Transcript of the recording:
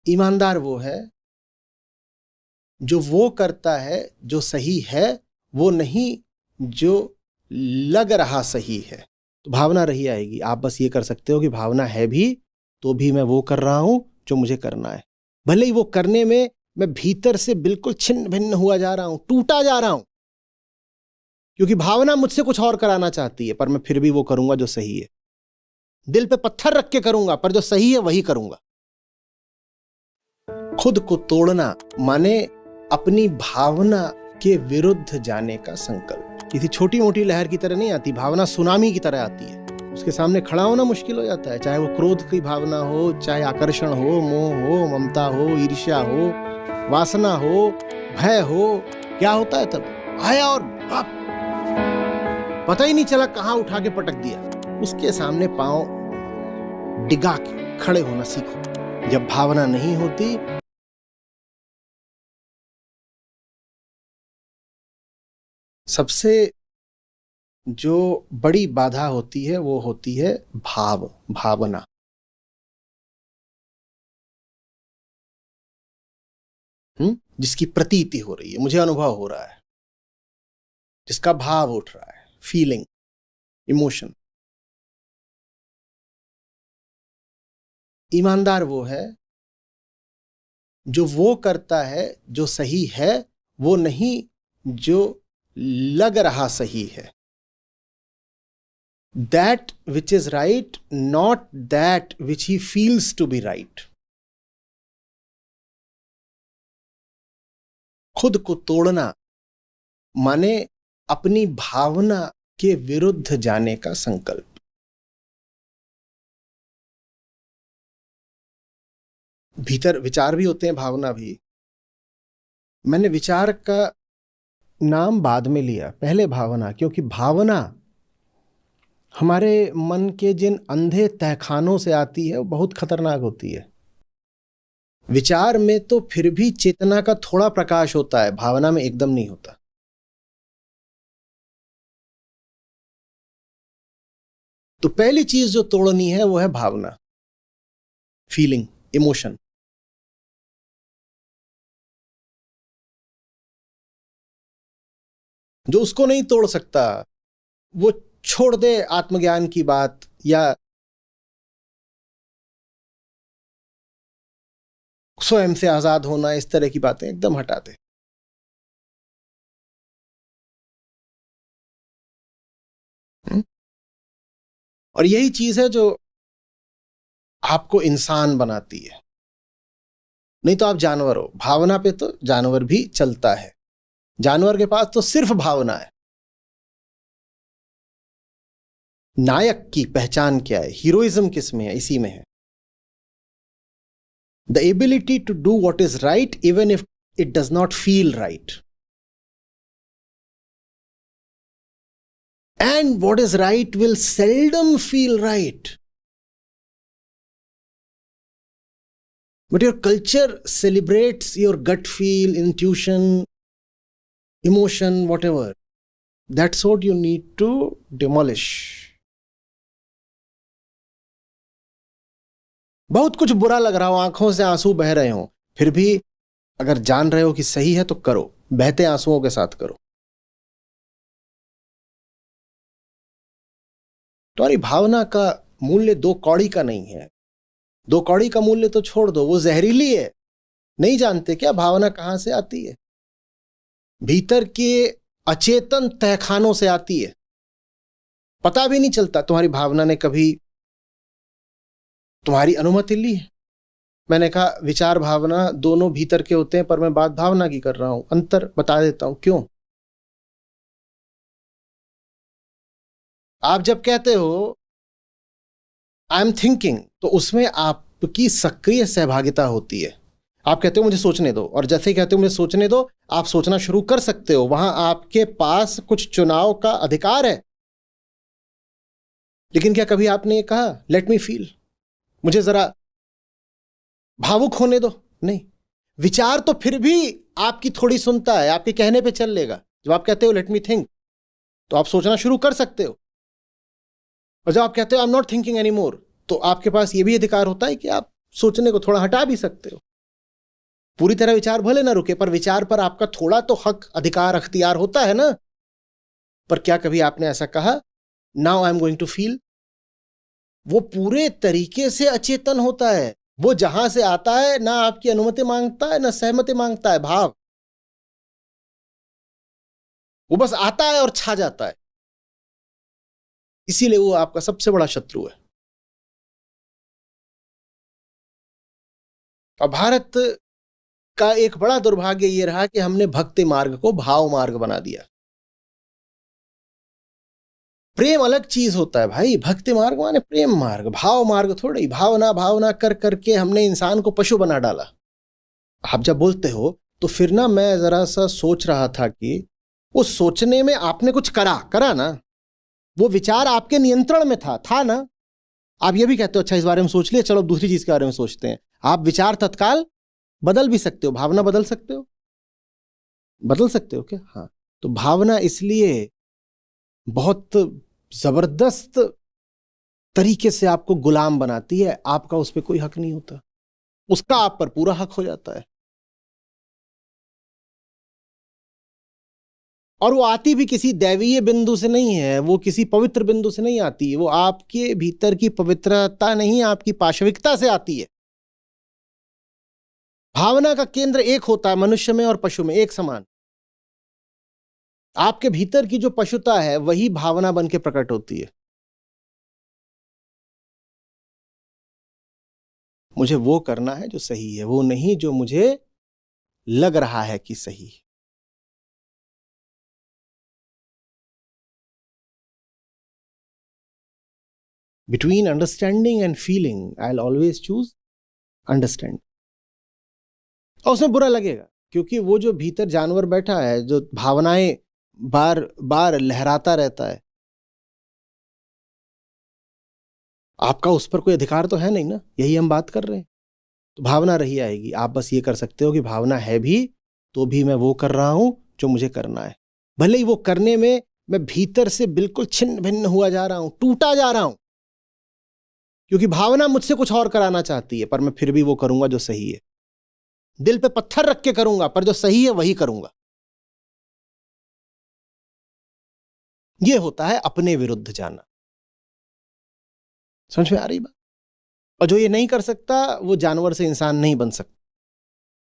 ईमानदार वो है जो वो करता है जो सही है, वो नहीं जो लग रहा सही है। तो भावना रही आएगी। आप बस ये कर सकते हो कि भावना है भी तो भी मैं वो कर रहा हूं जो मुझे करना है, भले ही वो करने में मैं भीतर से बिल्कुल छिन्न भिन्न हुआ जा रहा हूं, टूटा जा रहा हूं, क्योंकि भावना मुझसे कुछ और कराना चाहती है, पर मैं फिर भी वो करूंगा जो सही है। दिल पे पत्थर रख के करूंगा, पर जो सही है वही करूंगा। खुद को तोड़ना माने अपनी भावना के विरुद्ध जाने का संकल्प। किसी छोटी मोटी लहर की तरह नहीं आती, भावना सुनामी की तरह आती है। उसके सामने खड़ा होना मुश्किल हो जाता है, चाहे वो क्रोध की भावना हो, चाहे आकर्षण हो, मोह हो, ममता हो, ईर्ष्या हो, वासना हो, भय हो। क्या होता है तब? आया और पता ही नहीं चला कहां उठा के पटक दिया। उसके सामने पांव डिगा के खड़े होना सीखो। जब भावना नहीं होती, सबसे जो बड़ी बाधा होती है वो होती है भावना। जिसकी प्रतीति हो रही है, मुझे अनुभव हो रहा है, जिसका भाव उठ रहा है, फीलिंग, इमोशन। ईमानदार वो है जो वो करता है जो सही है, वो नहीं जो लग रहा सही है। That which is right, not that which he feels to be right. खुद को तोड़ना माने अपनी भावना के विरुद्ध जाने का संकल्प। भीतर विचार भी होते हैं, भावना भी। मैंने विचार का नाम बाद में लिया, पहले भावना, क्योंकि भावना हमारे मन के जिन अंधे तहखानों से आती है वो बहुत खतरनाक होती है। विचार में तो फिर भी चेतना का थोड़ा प्रकाश होता है, भावना में एकदम नहीं होता। तो पहली चीज जो तोड़नी है वो है भावना, फीलिंग, इमोशन। जो उसको नहीं तोड़ सकता वो छोड़ दे आत्मज्ञान की बात या स्वयं से आजाद होना, इस तरह की बातें एकदम हटा दे। और यही चीज है जो आपको इंसान बनाती है। नहीं तो आप जानवर हो। भावना पे तो जानवर भी चलता है, जानवर के पास तो सिर्फ भावना है। नायक की पहचान क्या है, हीरोइज्म किस में है? इसी में है। The ability to do what is right even if it does not feel right, and what is right will seldom feel right, but your culture celebrates your gut feel, intuition, emotion, whatever. That's what you need to demolish. बहुत कुछ बुरा लग रहा हो, आंखों से आंसू बह रहे हो, फिर भी अगर जान रहे हो कि सही है तो करो, बहते आंसुओं के साथ करो। तुम्हारी भावना का मूल्य 2 कौड़ी का नहीं है। 2 कौड़ी का मूल्य तो छोड़ दो, वो जहरीली है। नहीं जानते क्या भावना कहां से आती है? भीतर के अचेतन तहखानों से आती है, पता भी नहीं चलता। तुम्हारी भावना ने कभी तुम्हारी अनुमति ली है? मैंने कहा विचार भावना दोनों भीतर के होते हैं, पर मैं बात भावना की कर रहा हूं। अंतर बता देता हूं क्यों। आप जब कहते हो आई एम थिंकिंग, तो उसमें आपकी सक्रिय सहभागिता होती है। आप कहते हो मुझे सोचने दो, और जैसे ही कहते हो मुझे सोचने दो, आप सोचना शुरू कर सकते हो। वहां आपके पास कुछ चुनाव का अधिकार है। लेकिन क्या कभी आपने ये कहा लेट मी फील, मुझे जरा भावुक होने दो? नहीं। विचार तो फिर भी आपकी थोड़ी सुनता है, आपके कहने पे चल लेगा। जब आप कहते हो लेट मी थिंक, तो आप सोचना शुरू कर सकते हो। और जब आप कहते हो I am not thinking any more, तो आपके पास ये भी अधिकार होता है कि आप सोचने को थोड़ा हटा भी सकते हो। पूरी तरह विचार भले ना रुके, पर विचार पर आपका थोड़ा तो हक, अधिकार, अख्तियार होता है ना। पर क्या कभी आपने ऐसा कहा, now I am going to feel? वो पूरे तरीके से अचेतन होता है। वो जहां से आता है ना आपकी अनुमति मांगता है ना सहमति मांगता है भाव, वो बस आता है और छा जाता है। इसीलिए वो आपका सबसे बड़ा शत्रु है। और भारत का एक बड़ा दुर्भाग्य ये रहा कि हमने भक्ति मार्ग को भाव मार्ग बना दिया। प्रेम अलग चीज होता है भाई, भक्ति मार्ग माने प्रेम मार्ग, भाव मार्ग थोड़ी। भावना भावना कर करके हमने इंसान को पशु बना डाला। आप जब बोलते हो तो फिर ना मैं जरा सा सोच रहा था कि उस सोचने में आपने कुछ करा ना, वो विचार आपके नियंत्रण में था ना। आप ये भी कहते हो अच्छा इस बारे में सोच लिया, चलो दूसरी चीज के बारे में सोचते हैं। आप विचार तत्काल बदल भी सकते हो, भावना बदल सकते हो। बदल सकते हो क्या? हाँ। तो भावना इसलिए बहुत जबरदस्त तरीके से आपको गुलाम बनाती है, आपका उस पर कोई हक नहीं होता, उसका आप पर पूरा हक हो जाता है। और वो आती भी किसी दैवीय बिंदु से नहीं है, वो किसी पवित्र बिंदु से नहीं आती है, वो आपके भीतर की पवित्रता नहीं, आपकी पाशविकता से आती है। भावना का केंद्र एक होता है मनुष्य में और पशु में, एक समान। आपके भीतर की जो पशुता है वही भावना बन के प्रकट होती है। मुझे वो करना है जो सही है, वो नहीं जो मुझे लग रहा है कि सही है। Between understanding and feeling, I'll always choose understand. और उसमें बुरा लगेगा क्योंकि वो जो भीतर जानवर बैठा है, जो भावनाएं बार बार लहराता रहता है, आपका उस पर कोई अधिकार तो है नहीं ना, यही हम बात कर रहे हैं। तो भावना रही आएगी। आप बस ये कर सकते हो कि भावना है भी तो भी मैं वो कर रहा हूं जो मुझे करना है, भले ही वो करने में मैं भीतर से बिल्कुल छिन्न भिन्न हुआ जा रहा हूं, टूटा जा रहा हूं, क्योंकि भावना मुझसे कुछ और कराना चाहती है, पर मैं फिर भी वो करूंगा जो सही है। दिल पे पत्थर रख के करूंगा, पर जो सही है वही करूंगा। ये होता है अपने विरुद्ध जाना। समझ में आ रही बात? और जो ये नहीं कर सकता वो जानवर से इंसान नहीं बन सकता।